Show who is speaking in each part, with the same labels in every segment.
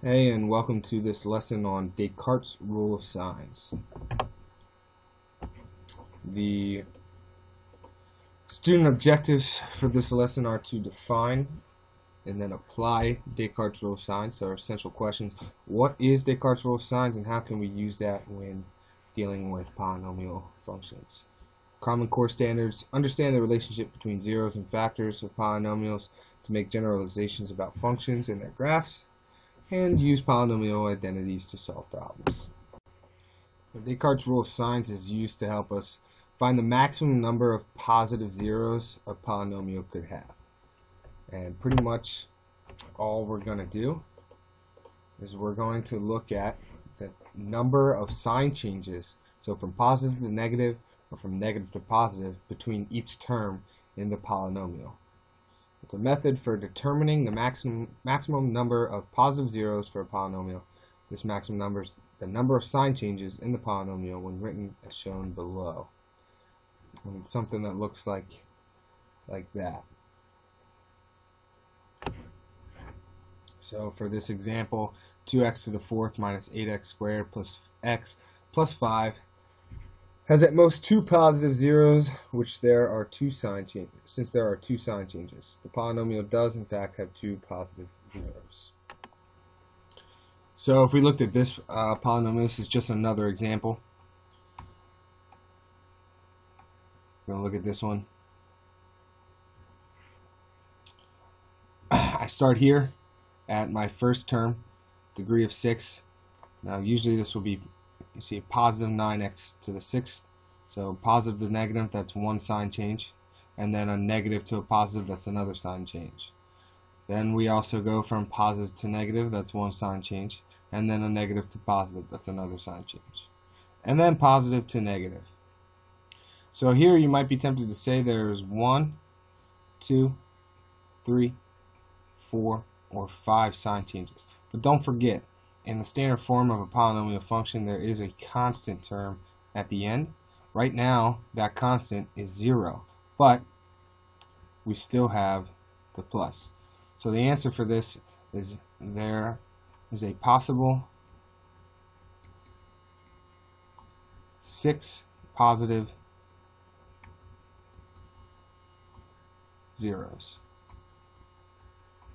Speaker 1: Hey, and welcome to this lesson on Descartes' rule of signs. The student objectives for this lesson are to define and then apply Descartes' rule of signs. So our essential questions: what is Descartes' rule of signs and how can we use that when dealing with polynomial functions? Common core standards: understand the relationship between zeros and factors of polynomials to make generalizations about functions and their graphs, and use polynomial identities to solve problems. Descartes' rule of signs is used to help us find the maximum number of positive zeros a polynomial could have. And pretty much all we're going to do is we're going to look at the number of sign changes, so from positive to negative or from negative to positive, between each term in the polynomial. It's a method for determining the maximum number of positive zeros for a polynomial. This maximum number is the number of sign changes in the polynomial when written as shown below. And it's something that looks like that. So for this example, 2x to the fourth minus 8x squared plus x plus 5 has at most two positive zeros, which there are two sign changes. Since there are two sign changes, the polynomial does in fact have two positive zeros. So if we looked at this polynomial, this is just another example. We're going to look at this one. I start here at my first term, degree of 6. Now usually this will be, you see, positive 9x to the 6th. So positive to negative, that's one sign change. And then a negative to a positive, that's another sign change. Then we also go from positive to negative, that's one sign change. And then a negative to positive, that's another sign change. And then positive to negative. So here you might be tempted to say there's 1, 2, 3, 4, or 5 sign changes. But don't forget, in the standard form of a polynomial function, there is a constant term at the end. Right now, that constant is 0, but we still have the plus. So the answer for this is there is a possible 6 positive zeros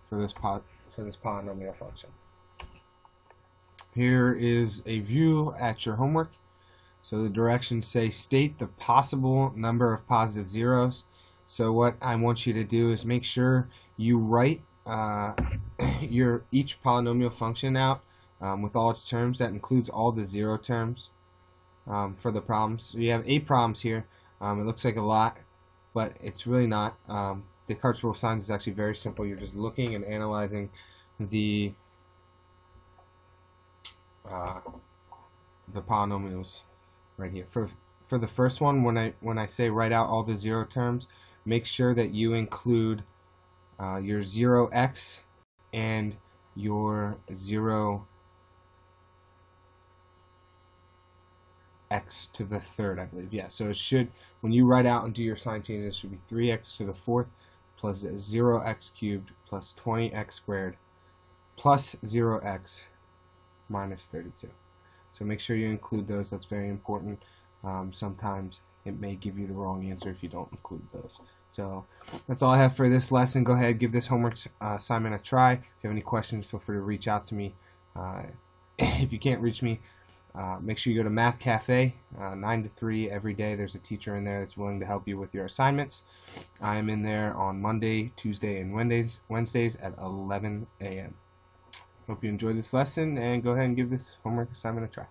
Speaker 1: for this polynomial function. Here is a view at your homework. So the directions say state the possible number of positive zeros. So what I want you to do is make sure you write each polynomial function out with all its terms. That includes all the zero terms for the problems. So you have 8 problems here. It looks like a lot, but it's really not. Descartes' rule of signs is actually very simple. You're just looking and analyzing the polynomials right here. For the first one, when I say write out all the zero terms, make sure that you include your 0x and your 0x to the third, I believe. Yeah, so it should, when you write out and do your sign changes, it should be 3x to the fourth plus 0x cubed plus 20x squared plus 0x minus 32. So make sure you include those. That's very important. Sometimes it may give you the wrong answer if you don't include those. So that's all I have for this lesson. Go ahead, give this homework assignment a try. If you have any questions, feel free to reach out to me. If you can't reach me, make sure you go to Math Cafe 9 to 3 every day. There's a teacher in there that's willing to help you with your assignments. I am in there on Monday, Tuesday, and Wednesdays at 11 a.m. Hope you enjoyed this lesson, and go ahead and give this homework assignment a try.